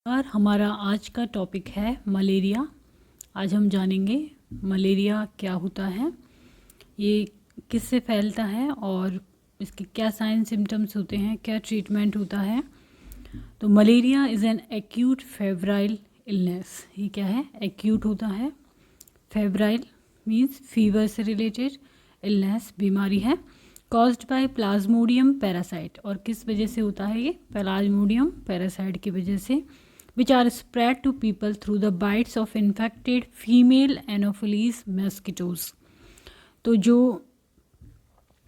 और हमारा आज का टॉपिक है मलेरिया। आज हम जानेंगे मलेरिया क्या होता है, ये किससे फैलता है और इसके क्या साइन सिम्टम्स होते हैं, क्या ट्रीटमेंट होता है। तो malaria is an acute febrile illness. ये क्या है? एक्यूट होता है। फेब्राइल मीन्स फीवर से रिलेटेड, इलनेस बीमारी है। Caused by Plasmodium parasite. और किस वजह से होता है ये? प्लाज्मोडियम पैरासाइट की वजह से। which are spread to people through the bites of infected female anopheles mosquitoes। तो जो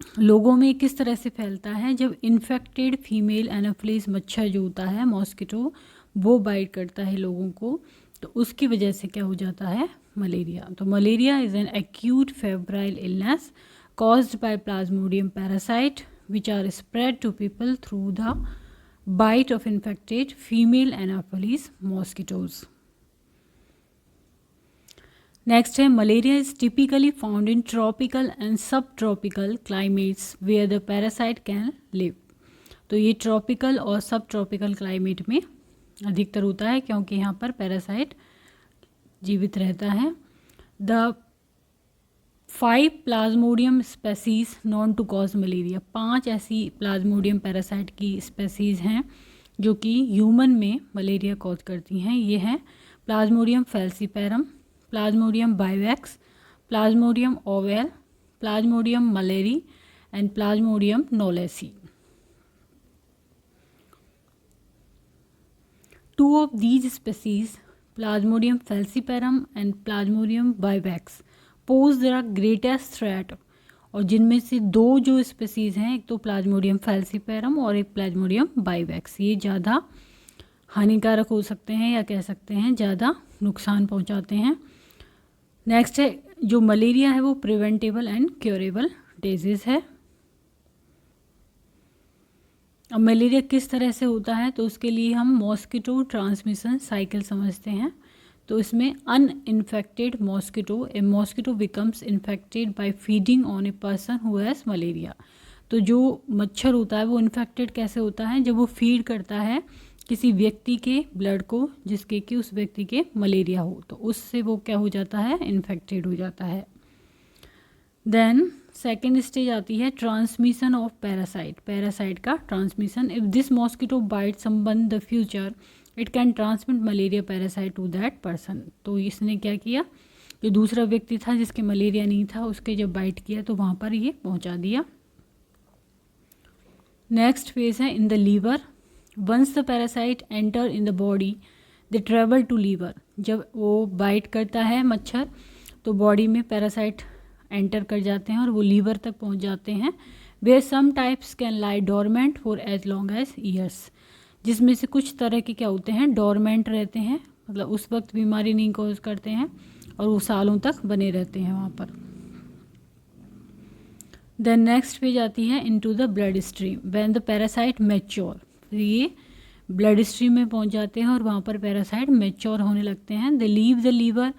लोगों में किस तरह से फैलता है? जब इन्फेक्टेड फीमेल एनोफिलीज मच्छर जो होता है, मॉस्किटो, वो बाइट करता है लोगों को, तो उसकी वजह से क्या हो जाता है? मलेरिया। तो malaria is an acute febrile illness caused by plasmodium parasite which are spread to people through the bite of infected female anopheles mosquitoes। Next है malaria is typically found in tropical and subtropical climates where the parasite can live। तो ये tropical और सब tropical climate में अधिकतर होता है क्योंकि यहाँ पर पैरासाइट जीवित रहता है। The 5 plasmodium species known to cause malaria. 5 ऐसी प्लाज्मोडियम पैरासाइट की स्पेसीज हैं जो कि ह्यूमन में मलेरिया कॉज करती हैं। ये हैं plasmodium falciparum, plasmodium vivax, plasmodium ovale, plasmodium malariae and plasmodium knowlesi. 2 of these species, plasmodium falciparum and plasmodium vivax, pose the greatest threat. और जिनमें से 2 जो स्पीसीज़ हैं, एक तो प्लाज्मोडियम फैल्सीपेरम और एक प्लाज्मोडियम बाइवैक्स, ये ज़्यादा हानिकारक हो सकते हैं या कह सकते हैं ज़्यादा नुकसान पहुंचाते हैं। नेक्स्ट है जो मलेरिया है वो प्रिवेंटेबल एंड क्योरेबल डिजीज़ है। अब मलेरिया किस तरह से होता है, तो उसके लिए हम मॉस्किटो ट्रांसमिशन साइकिल समझते हैं। तो इसमें uninfected mosquito, A mosquito becomes infected by feeding on a person who has malaria. तो जो मच्छर होता है वो इन्फेक्टेड कैसे होता है? जब वो फीड करता है किसी व्यक्ति के ब्लड को जिसके कि उस व्यक्ति के मलेरिया हो, तो उससे वो क्या हो जाता है? इन्फेक्टेड हो जाता है। देन सेकेंड स्टेज आती है ट्रांसमिशन ऑफ पैरासाइट। पैरासाइट का transmission. If this mosquito bite someone the future it can transmit malaria parasite to that person. तो इसने क्या किया, जो दूसरा व्यक्ति था जिसके मलेरिया नहीं था, उसके जब बाइट किया तो वहाँ पर ये पहुँचा दिया। नेक्स्ट फेज है in the liver. Once the parasite enter in the body they travel to liver. जब वो बाइट करता है मच्छर तो बॉडी में पैरासाइट एंटर कर जाते हैं और वो लीवर तक पहुँच जाते हैं। Where some types can lie dormant for as long as years. जिसमें से कुछ तरह के क्या होते हैं? डोरमेंट रहते हैं, मतलब उस वक्त बीमारी नहीं कॉज करते हैं और वो सालों तक बने रहते हैं वहाँ पर। देन नेक्स्ट पेज आती है into the blood stream when the parasite mature. ये ब्लड स्ट्रीम में पहुँच जाते हैं और वहाँ पर पैरासाइट मैच्योर होने लगते हैं। They live the liver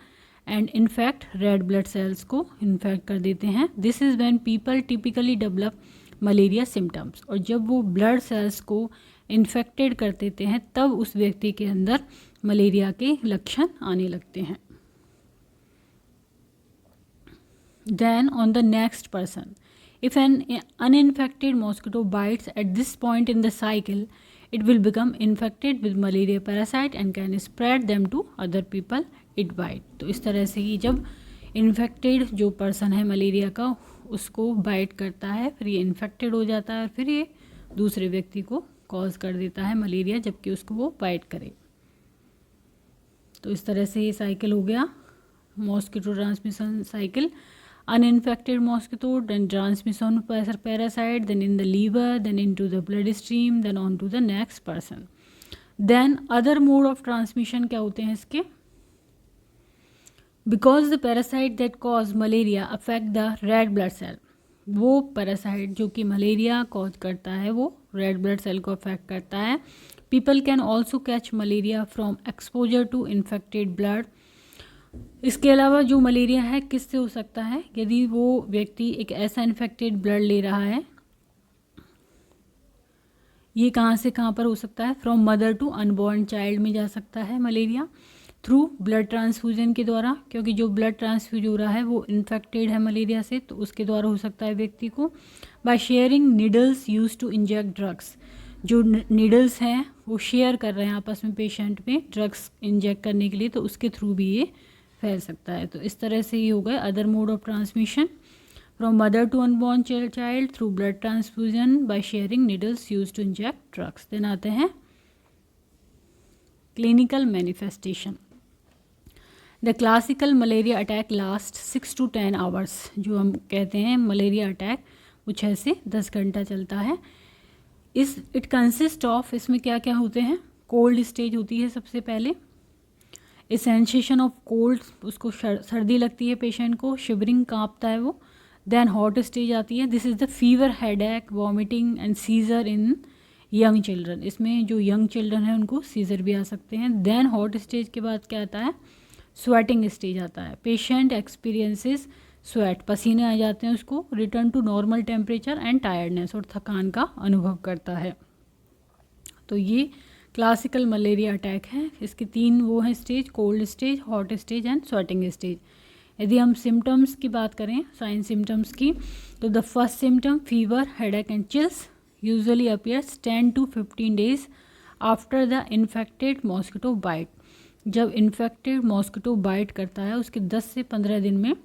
and infect red blood cells को इन्फेक्ट कर देते हैं। This is when people typically develop malaria symptoms. और जब वो ब्लड सेल्स को इन्फेक्टेड कर देते हैं तब उस व्यक्ति के अंदर मलेरिया के लक्षण आने लगते हैं। Then on the next person, if an uninfected mosquito bites at this point in the cycle it will become infected with malaria parasite and can spread them to other people it bite. तो इस तरह से ही जब infected जो person है malaria का उसको bite करता है, फिर ये इन्फेक्टेड हो जाता है और फिर ये दूसरे व्यक्ति को कॉज कर देता है मलेरिया जबकि उसको वो बाइट करे। तो इस तरह से ये साइकिल हो गया mosquito transmission cycle. Uninfected mosquito, then transmission parasite, then in the liver, then into the blood stream, then on to the next person. Then other mode of transmission क्या होते हैं इसके? Because the parasite that cause malaria affect the red blood cell. वो parasite जो कि malaria cause करता है वो रेड ब्लड सेल को अफेक्ट करता है। People can also catch malaria from exposure to infected blood. इसके अलावा जो मलेरिया है किससे हो सकता है? यदि वो व्यक्ति एक ऐसा इन्फेक्टेड ब्लड ले रहा है ये कहाँ से कहाँ पर हो सकता है? From mother to unborn child में जा सकता है मलेरिया, थ्रू ब्लड ट्रांसफ्यूजन के द्वारा, क्योंकि जो ब्लड ट्रांसफ्यूज हो रहा है वो इन्फेक्टेड है मलेरिया से, तो उसके द्वारा हो सकता है व्यक्ति को। By sharing needles use to inject drugs, जो नीडल्स हैं वो शेयर कर रहे हैं आपस में पेशेंट में ड्रग्स इंजेक्ट करने के लिए, तो उसके थ्रू भी ये फैल सकता है। तो इस तरह से ये हो गए other mode of transmission from mother to unborn child through blood transfusion by sharing needles use to inject drugs. Then आते हैं clinical manifestation. The classical malaria attack last 6 to 10 hours, जो हम कहते हैं मलेरिया अटैक वो 6 से 10 घंटा चलता है। इट कंसिस्ट ऑफ, इसमें क्या क्या होते हैं? कोल्ड स्टेज होती है सबसे पहले, ए सेंसेशन ऑफ कोल्ड, उसको सर्दी लगती है पेशेंट को, शिवरिंग कांपता है वो। देन हॉट स्टेज आती है, this is the fever, headache, vomiting and seizure in young children, इसमें जो यंग चिल्ड्रन है उनको सीजर भी आ सकते हैं। देन हॉट स्टेज के बाद क्या आता है? स्वेटिंग स्टेज आता है, पेशेंट एक्सपीरियंसेस स्वेट, पसीने आ जाते हैं उसको, return to normal temperature and tiredness, और थकान का अनुभव करता है। तो ये क्लासिकल मलेरिया अटैक है। इसके 3 वो हैं stage, cold stage, hot stage and sweating stage. यदि हम सिम्टम्स की बात करें, साइन सिम्टम्स की, तो the first symptom fever, headache and chills usually appears 10 to 15 days after the infected mosquito bite. जब इन्फेक्टेड मॉस्किटो बाइट करता है उसके 10 से 15 दिन में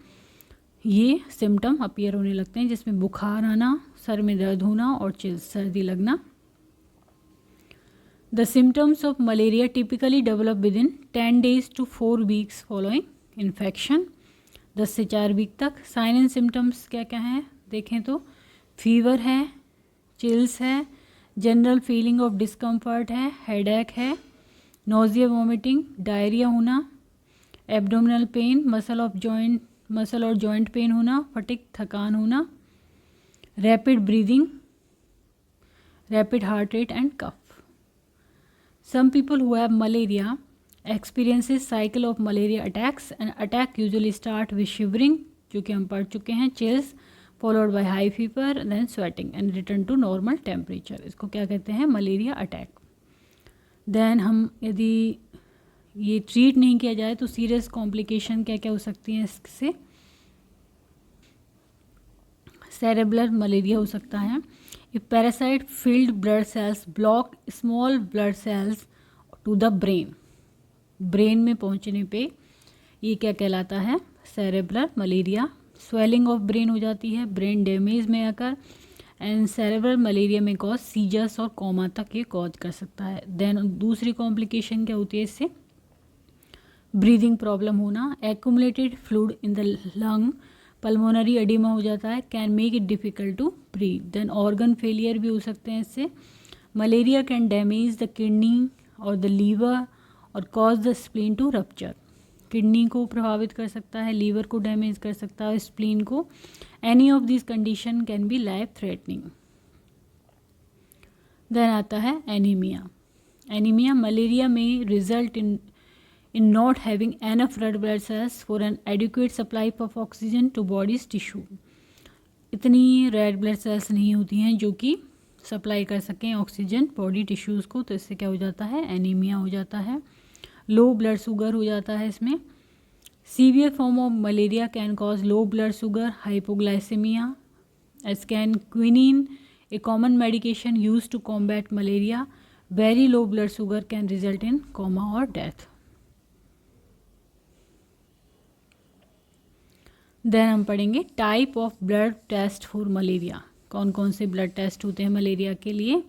ये सिम्टम अपीयर होने लगते हैं, जिसमें बुखार आना, सर में दर्द होना और चिल्स, सर्दी लगना। The symptoms of malaria typically develop with in 10 days to 4 weeks following infection, 10 से 4 वीक तक। साइन एंड सिम्टम्स क्या क्या हैं देखें तो, फीवर है, चिल्स है, जनरल फीलिंग ऑफ डिस्कम्फर्ट है, हेडेक है, नोजिया, वॉमिटिंग, डायरिया होना, एब्डोमिनल पेन, मसल और जॉइंट पेन होना, फटिग, थकान होना, rapid breathing, rapid heart rate and cough. Some people who have malaria experiences cycle of malaria attacks, and attack usually start with shivering, जो कि हम पढ़ चुके हैं, chills followed by high fever, then sweating and return to normal temperature. इसको क्या कहते हैं? Malaria attack. देन हम यदि ये ट्रीट नहीं किया जाए तो सीरियस कॉम्प्लिकेशन क्या क्या हो सकती हैं इससे? सेरेब्रल मलेरिया हो सकता है। If parasite filled blood cells block small blood cells to the brain, brain में पहुंचने पे ये क्या कहलाता है? Cerebral malaria. Swelling of brain हो जाती है, ब्रेन डैमेज में आकर, एंड सेरेब्रल मलेरिया में कॉज सीजर्स और कोमा तक ये कॉज कर सकता है। देन दूसरी कॉम्प्लिकेशन क्या होती है इससे? ब्रीदिंग प्रॉब्लम होना, accumulated fluid in the lung, pulmonary oedema हो जाता है, can make it difficult to breathe. Then organ failure भी हो सकते हैं इससे। Malaria can damage the kidney और द लीवर और cause the spleen to rupture, kidney को प्रभावित कर सकता है, लीवर को डैमेज कर सकता है, स्प्लीन को। Any of this condition can be life threatening. Then आता है एनीमिया। एनीमिया मलेरिया में result in not having enough red blood cells for an adequate supply of oxygen to body's tissue, इतनी red blood cells नहीं होती हैं जो कि supply कर सकें ऑक्सीजन बॉडी टिश्यूज़ को, तो इससे क्या हो जाता है? एनीमिया हो जाता है। लो ब्लड शुगर हो जाता है इसमें। Severe form of malaria can cause low blood sugar, hypoglycaemia, as can quinine, a common medication use to combat malaria. Very low blood sugar can result in coma और death. Then हम पढ़ेंगे type of blood test for malaria, कौन कौन से blood test होते हैं malaria के लिए।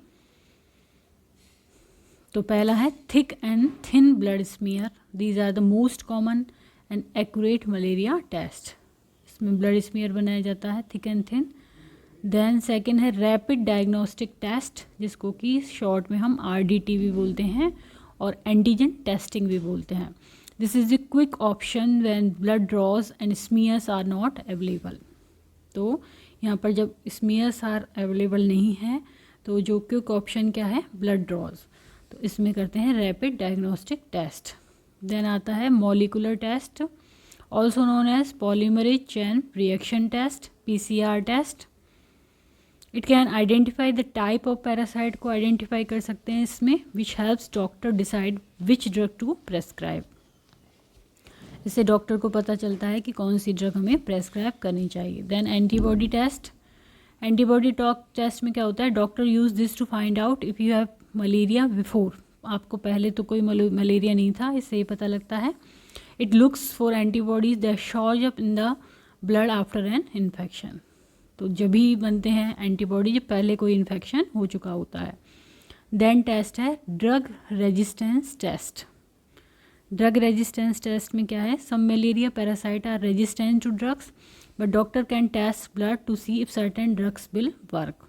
तो पहला है thick and thin blood smear, these are the most common and accurate malaria test. इसमें ब्लड स्मीयर बनाया जाता है thick and thin. Then second है रैपिड डायग्नोस्टिक टेस्ट, जिसको कि शॉर्ट में हम RDT भी बोलते हैं और एंटीजन टेस्टिंग भी बोलते हैं। This is the quick option when blood draws and smears are not available. तो यहाँ पर जब स्मीयर्स आर अवेलेबल नहीं है तो जो क्विक ऑप्शन क्या है? Blood draws. तो इसमें करते हैं रैपिड डायग्नोस्टिक टेस्ट। देन आता है molecular test, also known as polymerase chain reaction test, PCR test. It can identify the type of parasite को आइडेंटिफाई कर सकते हैं इसमें, which helps doctor decide which drug to prescribe. इससे doctor को पता चलता है कि कौन सी ड्रग हमें प्रेस्क्राइब करनी चाहिए। Then antibody test. Antibody test में क्या होता है, doctor use this to find out if you have malaria before. आपको पहले तो कोई मलेरिया नहीं था, इससे ये पता लगता है। It looks for antibodies that shows up in the blood after an infection. तो जब भी बनते हैं एंटीबॉडी जब पहले कोई इन्फेक्शन हो चुका होता है। देन टेस्ट है drug resistance test. Drug resistance test में क्या है, some malaria parasite are resistant to drugs but doctor can test blood to see if certain drugs will work.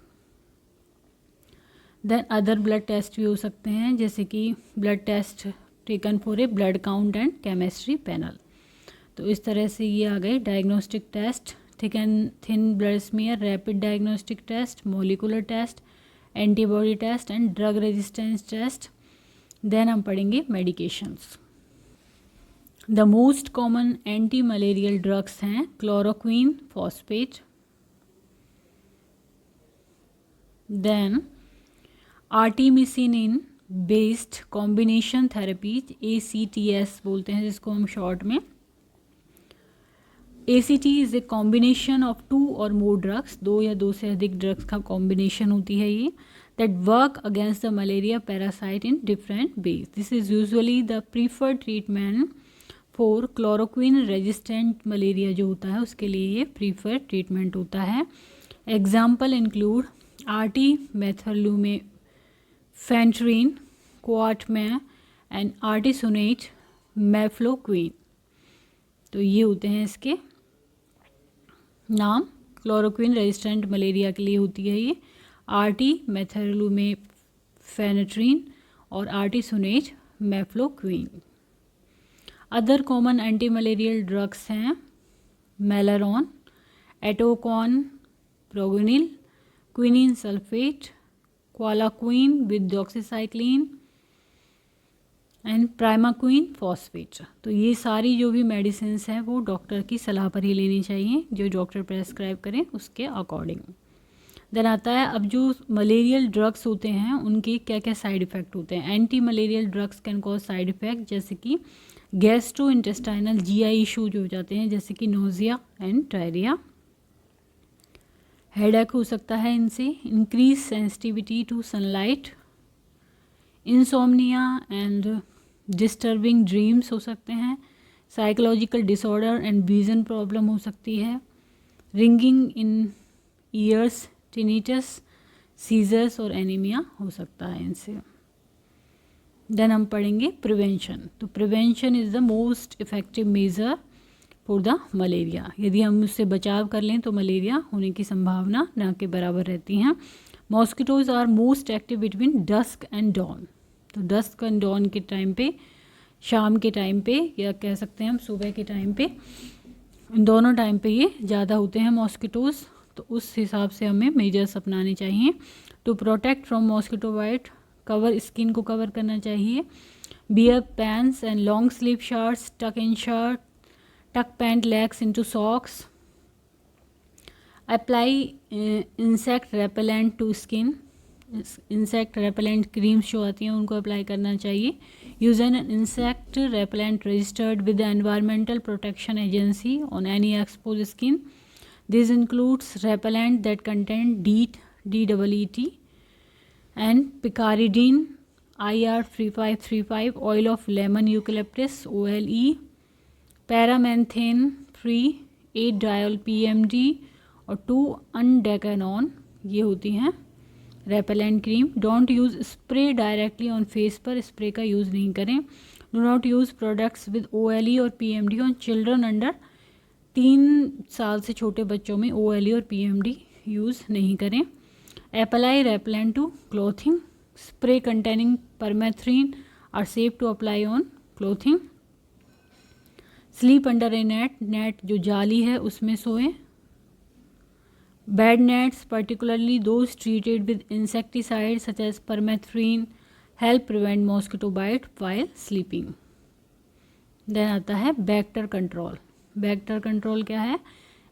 Then other blood test भी हो सकते हैं, जैसे कि blood test taken for a blood count and chemistry panel. तो इस तरह से ये आ गए diagnostic test, thick and thin blood smear, rapid diagnostic test, molecular test, antibody test and drug resistance test. Then हम पढ़ेंगे medications. The most common anti malarial drugs हैं chloroquine phosphate, then artemisinin based combination therapies, ACTS बोलते हैं जिसको हम short में। ACT is a combination of 2 और मोर drugs, 2 या 2 से अधिक ड्रग्स का कॉम्बिनेशन होती है ये, that work against the malaria parasite in different ways. This is usually the preferred treatment for chloroquine resistant malaria जो होता है उसके लिए ये प्रीफर्ड ट्रीटमेंट होता है। Example include artemether lumefantrine, Coartem and artesunate mefloquine. तो ये होते हैं इसके नाम। क्लोरोक्वीन रेजिस्टेंट मलेरिया के लिए होती है ये आर्टिमेथोल्यूमेफेंट्रिन और artesunate mefloquine. Other common anti malarial drugs हैं Malarone, atovaquone proguanil, quinine sulfate, Qualaquin with doxycycline and primaquine phosphate. तो ये सारी जो भी मेडिसिन हैं वो डॉक्टर की सलाह पर ही लेनी चाहिए, जो डॉक्टर प्रेस्क्राइब करें उसके अकॉर्डिंग। देन आता है अब जो मलेरियल ड्रग्स होते हैं उनके क्या क्या साइड इफ़ेक्ट होते हैं। Anti malarial drugs can cause side effect जैसे कि गैस्ट्रो इंटेस्टाइनल GI इशूज हो जाते हैं, जैसे कि नोजिया एंड डायरिया। हेडेक हो सकता है इनसे, increase sensitivity to sunlight, insomnia and disturbing dreams हो सकते हैं, psychological disorder and vision problem हो सकती है, ringing in ears, tinnitus, seizures और एनीमिया हो सकता है इनसे। देन हम पढ़ेंगे प्रिवेंशन। तो prevention is the most effective measure for the malaria. यदि हम उससे बचाव कर लें तो मलेरिया होने की संभावना न के बराबर रहती हैं। Mosquitoes are most active between dusk and dawn. तो डस्क एंड डॉन के टाइम पे, शाम के टाइम पे या कह सकते हैं हम सुबह के टाइम पे, इन दोनों टाइम पे ये ज़्यादा होते हैं मॉस्किटोज़। तो उस हिसाब से हमें मेजर्स अपनाने चाहिए। To protect from mosquito bite, cover skin को कवर करना चाहिए। Wear pants and long sleeve shirts, tuck in shirt, tuck pant legs into socks. Apply insect repellent to skin, insect repellent creams जो आती हैं उनको apply करना चाहिए। Use an insect repellent registered with the environmental protection agency on any expose skin. This includes repellent that contain DEET and picaridine, IR 3535, oil of lemon eucalyptus, OLE, parabenthane free, 8-diol PMD और 2-undecanone, ये होती हैं repellent cream. Don't use spray directly on face पर, spray का use नहीं करें। Do not use products with OLE और PMD on children under 3 साल से छोटे बच्चों में OLE और PMD यूज़ नहीं करें। Apply repellent to clothing. Spray containing permethrin are safe to apply on clothing. Sleep under a net. Net जो जाली है उसमें सोएं। Bed nets, particularly those treated with insecticides such as permethrin, help prevent mosquito bite while sleeping. Then आता है vector control. Vector control क्या है?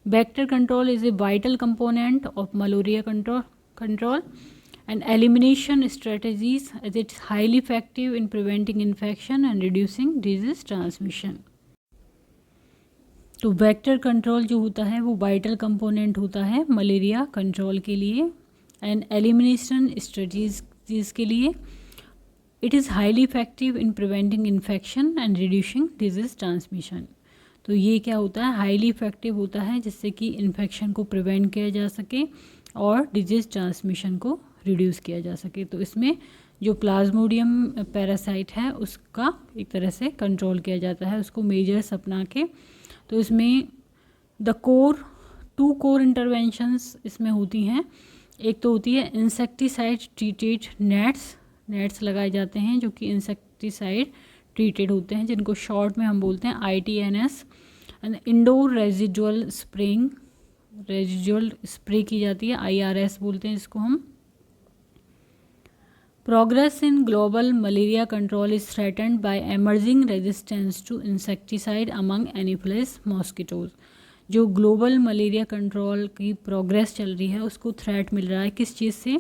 Vector control is a vital component of malaria control. control, and elimination strategies as it's highly effective in preventing infection and reducing disease transmission. तो vector control जो होता है वो vital component होता है malaria control के लिए एंड एलिमिनेशन स्ट्रेटजीज के लिए. It is highly effective in preventing infection and reducing disease transmission. तो ये क्या होता है, हाईली इफेक्टिव होता है जिससे कि इन्फेक्शन को प्रिवेंट किया जा सके और डिजीज़ ट्रांसमिशन को रिड्यूस किया जा सके. तो इसमें जो प्लाज्मोडियम पैरासाइट है उसका एक तरह से कंट्रोल किया जाता है, उसको मेजर्स अपना के. तो इसमें टू कोर इंटरवेंशंस इसमें होती हैं. एक तो होती है इंसेक्टिसाइड ट्रीटेड नेट्स लगाए जाते हैं जो कि इंसेक्टिसाइड ट्रीटेड होते हैं, जिनको शॉर्ट में हम बोलते हैं ITNS. And indoor residual spray की जाती है, IRS बोलते हैं इसको हम. Progress in global malaria control is threatened by emerging resistance to insecticide among Anopheles mosquitoes. जो ग्लोबल मलेरिया कंट्रोल की प्रोग्रेस चल रही है उसको थ्रेट मिल रहा है किस चीज़ से,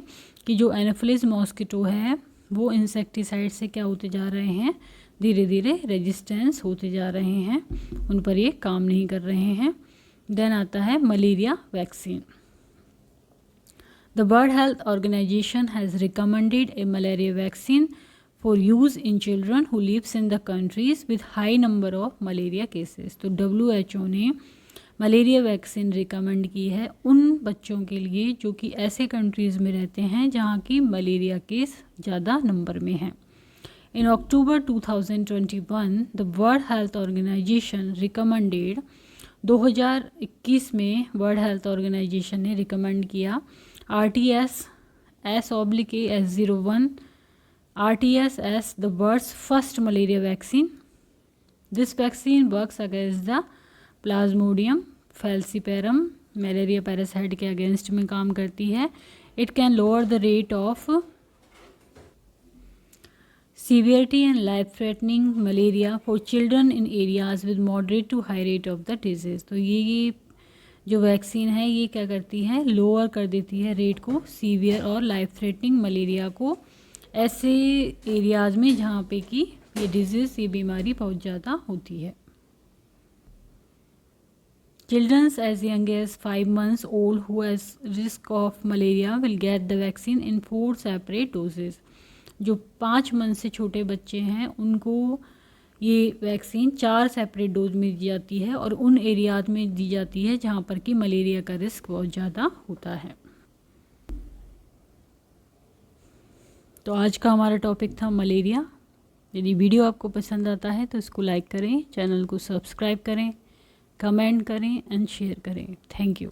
कि जो एनोफिलिस मॉस्किटो है वो इंसेक्टिसाइड से क्या होते जा रहे हैं, धीरे धीरे रेजिस्टेंस होते जा रहे हैं, उन पर ये काम नहीं कर रहे हैं. देन आता है malaria vaccine. The World Health Organization has recommended a malaria vaccine for use in children who lives in the countries with high number of malaria cases. तो WHO ने मलेरिया वैक्सीन रिकमेंड की है उन बच्चों के लिए जो कि ऐसे कंट्रीज़ में रहते हैं जहाँ की मलेरिया केस ज़्यादा नंबर में हैं. In October 2021, the World Health Organization recommended 2021 में वर्ल्ड हेल्थ ऑर्गेनाइजेशन ने रिकमेंड किया RTS S/A/S01 RTS as the world's first malaria vaccine. This vaccine works against the Plasmodium falciparum malaria parasite के against में काम करती है. It can lower the rate of severity and life-threatening malaria for children in areas with moderate to high rate of the disease. तो ये जो vaccine है ये क्या करती है, लोअर कर देती है रेट को, सीवियर और लाइफ थ्रेटनिंग मलेरिया को ऐसे एरियाज़ में जहाँ पे कि ये डिजीज़, ये बीमारी बहुत ज़्यादा होती है. Children's as young as 5 months old who has risk of malaria will get the vaccine in 4 separate doses. जो 5 मंथ से छोटे बच्चे हैं उनको ये वैक्सीन 4 सेपरेट डोज में दी जाती है और उन एरियाज में दी जाती है जहाँ पर कि मलेरिया का रिस्क बहुत ज़्यादा होता है. तो आज का हमारा टॉपिक था मलेरिया. यदि वीडियो आपको पसंद आता है तो इसको लाइक करें, चैनल को सब्सक्राइब करें, कमेंट करें एंड शेयर करें. Thank you.